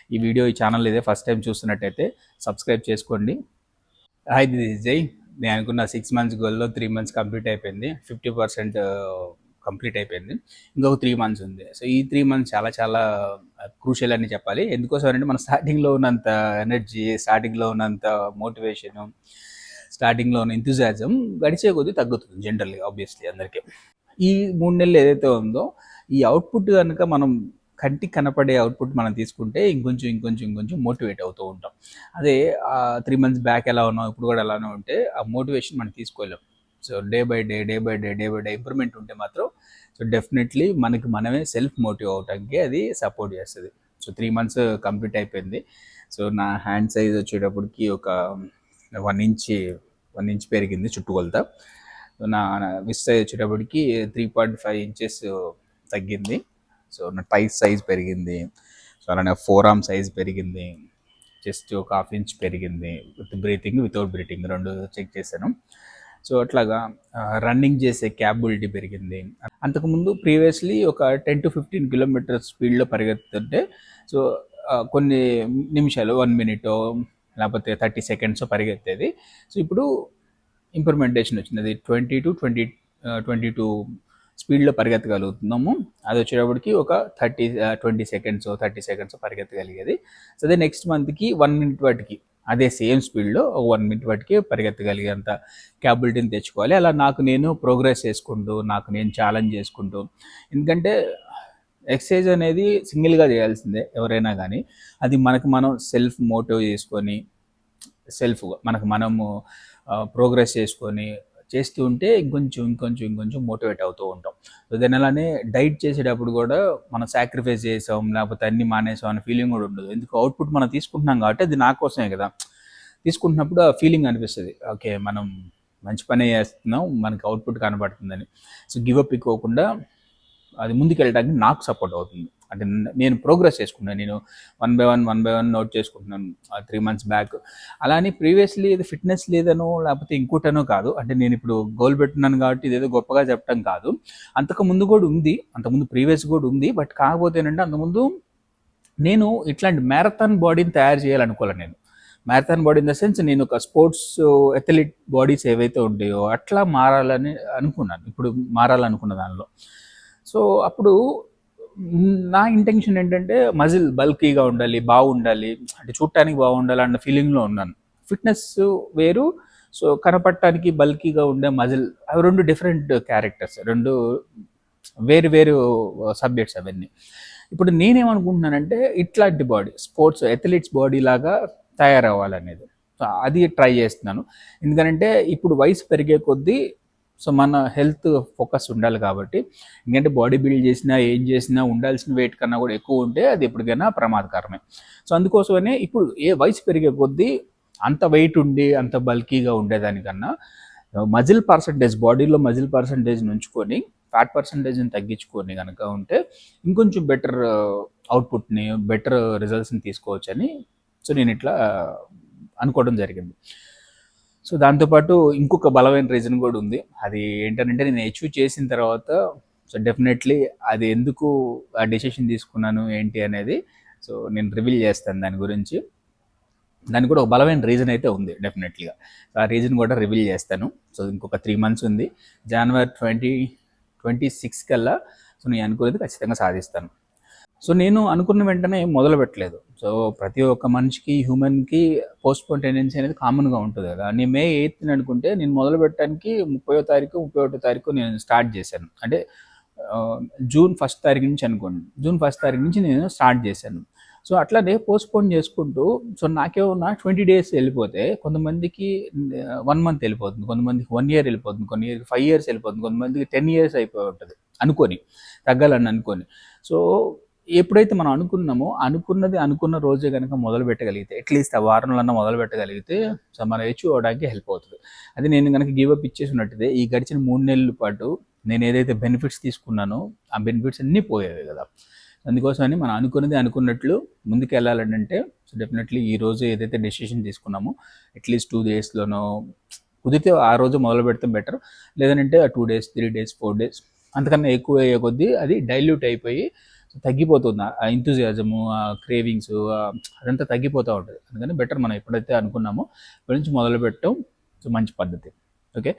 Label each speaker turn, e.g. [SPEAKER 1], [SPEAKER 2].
[SPEAKER 1] ఈ ఛానల్ ఇదే first time చూస్తున్నట్టయితే సబ్స్క్రైబ్ చేసుకోండి. హాయ్, దిస్ ఇస్ జై. నేను అనుకున్న 6 మంత్స్ గోల్లో 3 మంత్స్ కంప్లీట్ అయిపోయింది. 50% కంప్లీట్ అయిపోయింది. ఇంకొక 3 మంత్స్ ఉంది. సో ఈ 3 మంత్స్ చాలా చాలా క్రూషియల్ అని చెప్పాలి. ఎందుకోసం అంటే మన స్టార్టింగ్లో ఉన్నంత ఎనర్జీ, స్టార్టింగ్లో ఉన్నంత మోటివేషను, స్టార్టింగ్లో ఉన్న ఎంతూజియాజం గడిచే కొద్దీ తగ్గుతుంది జనరల్గా, ఆబ్వియస్లీ అందరికీ. ఈ 3 నెలలు ఏదైతే ఉందో ఈ అవుట్పుట్ కనుక మనం కంటికి కనపడే అవుట్పుట్ మనం తీసుకుంటే ఇంకొంచెం మోటివేట్ అవుతూ ఉంటాం. అదే 3 మంత్స్ బ్యాక్ ఎలా ఉన్నాం ఇప్పుడు కూడా అలానే ఉంటే ఆ మోటివేషన్ మనం తీసుకోలేం. So day by day improvement ఉంటే మాత్రం సో డెఫినెట్లీ మనకి మనమే సెల్ఫ్ మోటివ్ అవడానికి అది సపోర్ట్ చేస్తుంది. సో 3 మంత్స్ కంప్లీట్ అయిపోయింది. సో నా హ్యాండ్ సైజ్ వచ్చేటప్పటికి ఒక 1 ఇంచ్ పెరిగింది చుట్టుకొలత. నా విస్ట్ సైజ్ వచ్చేటప్పటికి 3.5 ఇంచెస్ తగ్గింది. సో నా టైస్ సైజ్ పెరిగింది. సో అలానే ఫోర్ ఆర్మ్ సైజ్ పెరిగింది. చెస్ట్ ఒక 1/2 ఇంచ్ పెరిగింది. With breathing, without breathing 2 check చేశాను. సో అట్లాగా రన్నింగ్ చేసే క్యాపబిలిటీ పెరిగింది. అంతకుముందు ప్రీవియస్లీ ఒక 10 to 15 కిలోమీటర్స్ స్పీడ్లో పరిగెత్తుంటే సో కొన్ని నిమిషాలు 1 మినిట్ లేకపోతే 30 సెకండ్స్ పరిగెత్తేది. సో ఇప్పుడు ఇంప్రూవ్మెంటేషన్ వచ్చింది. అది 22 స్పీడ్లో పరిగెత్తగలుగుతున్నాము. అది వచ్చేటప్పటికి ఒక 30 సెకండ్స్ పరిగెత్తగలిగేది. సో అదే నెక్స్ట్ మంత్కి 1 మినిట్ వాటికి అదే సేమ్ స్పీడ్లో 1 మినిట్ వాటికి పరిగెత్తగలిగేంత క్యాపబిలిటీని తెచ్చుకోవాలి. అలా నాకు నేను ప్రోగ్రెస్ చేసుకుంటూ, నాకు నేను ఛాలెంజ్ చేసుకుంటూ, ఎందుకంటే ఎక్సర్సైజ్ అనేది సింగిల్గా చేయాల్సిందే ఎవరైనా కానీ. అది మనకు మనం సెల్ఫ్ మోటివ్ చేసుకొని, మనము ప్రోగ్రెస్ చేసుకొని చేస్తూ ఉంటే ఇంకొంచెం మోటివేట్ అవుతూ ఉంటాం. దాని అలానే డైట్ చేసేటప్పుడు కూడా మనం సాక్రిఫైస్ చేసాం లేకపోతే అన్ని మానేసాం అనే ఫీలింగ్ కూడా ఉండదు. ఎందుకు అవుట్పుట్ మనం తీసుకుంటున్నాం కాబట్టి అది నా కోసమే కదా. తీసుకుంటున్నప్పుడు ఆ ఫీలింగ్ అనిపిస్తుంది, ఓకే మనం మంచి పనే చేస్తున్నాం, మనకి అవుట్పుట్ కనబడుతుందని. సో గివప్ ఇవ్వకుండా అది ముందుకెళ్ళడానికి నాకు సపోర్ట్ అవుతుంది. అంటే నేను ప్రోగ్రెస్ చేసుకున్నాను. నేను వన్ బై వన్ నోట్ చేసుకుంటున్నాను 3 మంత్స్ బ్యాక్. అలానే ప్రీవియస్లీ ఇది ఫిట్నెస్ లేదనో లేకపోతే ఇంకోటనో కాదు. అంటే నేను ఇప్పుడు గోల్ పెట్టున్నాను కాబట్టి ఇదేదో గొప్పగా చెప్పడం కాదు. అంతకుముందు కూడా ఉంది, అంతకుముందు ప్రీవియస్ కూడా ఉంది. బట్ కాకపోతే ఏంటంటే అంతకుముందు నేను ఇట్లాంటి మ్యారథాన్ బాడీని తయారు చేయాలనుకోవాలి. నేను marathon body in the sense నేను ఒక స్పోర్ట్స్ అథ్లెట్ బాడీస్ ఏవైతే ఉంటాయో అట్లా మారాలని అనుకున్నాను. ఇప్పుడు మారాలనుకున్న దానిలో. సో అప్పుడు నా ఇంటెన్షన్ ఏంటంటే మజిల్ బల్కీగా ఉండాలి, బాగుండాలి, అంటే చూడటానికి బాగుండాలి అన్న ఫీలింగ్లో ఉన్నాను. ఫిట్నెస్ వేరు, సో కనపడటానికి బల్కీగా ఉండే మజిల్, అవి 2 డిఫరెంట్ క్యారెక్టర్స్, 2 వేరు సబ్జెక్ట్స్ అవన్నీ. ఇప్పుడు నేనేమనుకుంటున్నానంటే ఇట్లాంటి బాడీ, స్పోర్ట్స్ అథ్లెట్స్ బాడీ లాగా తయారవ్వాలనేది. సో అది ట్రై చేస్తున్నాను. ఎందుకంటే ఇప్పుడు వయసు పెరిగే కొద్దీ సో మన హెల్త్ ఫోకస్ ఉండాలి కాబట్టి, ఎందుకంటే బాడీ బిల్డ్ చేసినా ఏం చేసినా ఉండాల్సిన వెయిట్ కన్నా కూడా ఎక్కువ ఉంటే అది ఎప్పటికైనా ప్రమాదకరమే. సో అందుకోసమనే ఇప్పుడు వయసు పెరిగే కొద్దీ అంత వెయిట్ ఉండి అంత బల్కీగా ఉండేదానికన్నా మజిల్ పర్సంటేజ్, బాడీలో మజిల్ పర్సంటేజ్ ఉంచుకొని ఫ్యాట్ పర్సంటేజ్ని తగ్గించుకొని కనుక ఉంటే ఇంకొంచెం బెటర్ అవుట్పుట్ని, బెటర్ రిజల్ట్స్ని తీసుకోవచ్చని సో నేను ఇట్లా అనుకోవడం జరిగింది. సో దాంతోపాటు ఇంకొక బలమైన రీజన్ కూడా ఉంది. అది ఏంటంటే నేను అచీవ్ చేసిన తర్వాత సో డెఫినెట్లీ అది ఎందుకు ఆ డెసిషన్ తీసుకున్నాను ఏంటి అనేది సో నేను రివీల్ చేస్తాను దాని గురించి. దానికి కూడా ఒక బలమైన రీజన్ అయితే ఉంది డెఫినెట్లీగా. ఆ రీజన్ కూడా రివీల్ చేస్తాను. సో ఇంకొక 3 మంత్స్ ఉంది. జనవరి 2026 కల్లా సో నేను అనుకునేది ఖచ్చితంగా సాధిస్తాను. సో నేను అనుకున్న వెంటనే మొదలు పెట్టలేదు. సో ప్రతి ఒక్క మనిషికి, హ్యూమన్కి పోస్ట్పోన్ టెండెన్సీ అనేది కామన్గా ఉంటుంది కదా. నేను May 8th అనుకుంటే నేను మొదలు పెట్టడానికి 30వ తారీఖు 31వ తారీఖు నేను స్టార్ట్ చేశాను. అంటే June 1st తారీఖు నుంచి అనుకోండి. June 1st తారీఖు నుంచి నేను స్టార్ట్ చేశాను. సో అట్లానే పోస్ట్పోన్ చేసుకుంటూ సో నాకేమన్నా 20 days వెళ్ళిపోతే కొంతమందికి 1 month వెళ్ళిపోతుంది, కొంతమందికి 1 year వెళ్ళిపోతుంది, కొన్ని 5 years వెళ్ళిపోతుంది, కొంతమందికి 10 years అయిపోయి ఉంటుంది అనుకొని, తగ్గాలని అనుకొని. సో ఎప్పుడైతే మనం అనుకున్నామో అనుకున్న రోజే కనుక మొదలు పెట్టగలిగితే, అట్లీస్ట్ ఆ వారంలో మొదలు పెట్టగలిగితే సో మనం అచీవ్ అవడానికి హెల్ప్ అవుతుంది. అది నేను కనుక గివప్ ఇచ్చేసి ఉన్నట్టుదే ఈ గడిచిన 3 నెలల పాటు నేను ఏదైతే బెనిఫిట్స్ తీసుకున్నానో ఆ బెనిఫిట్స్ అన్నీ పోయేవి కదా. అందుకోసమని మనం అనుకున్నట్లు ముందుకు వెళ్ళాలంటే సో డెఫినెట్లీ ఈ రోజు ఏదైతే డెసిషన్ తీసుకున్నామో అట్లీస్ట్ 2 daysలోనో కుదిరితే ఆ రోజు మొదలు పెడితే బెటర్. లేదంటే 2 days 3 days 4 days అంతకన్నా ఎక్కువ అయ్యే కొద్దీ అది డైల్యూట్ అయిపోయి సో తగ్గిపోతుంది ఆ ఎంతూజియాజము, ఆ క్రేవింగ్స్, అదంతా తగ్గిపోతూ ఉంటుంది. అందుకని బెటర్ మనం ఎప్పుడైతే అనుకున్నామో ఇప్పటి నుంచి మొదలు పెట్టడం సో మంచి పద్ధతి. ఓకే.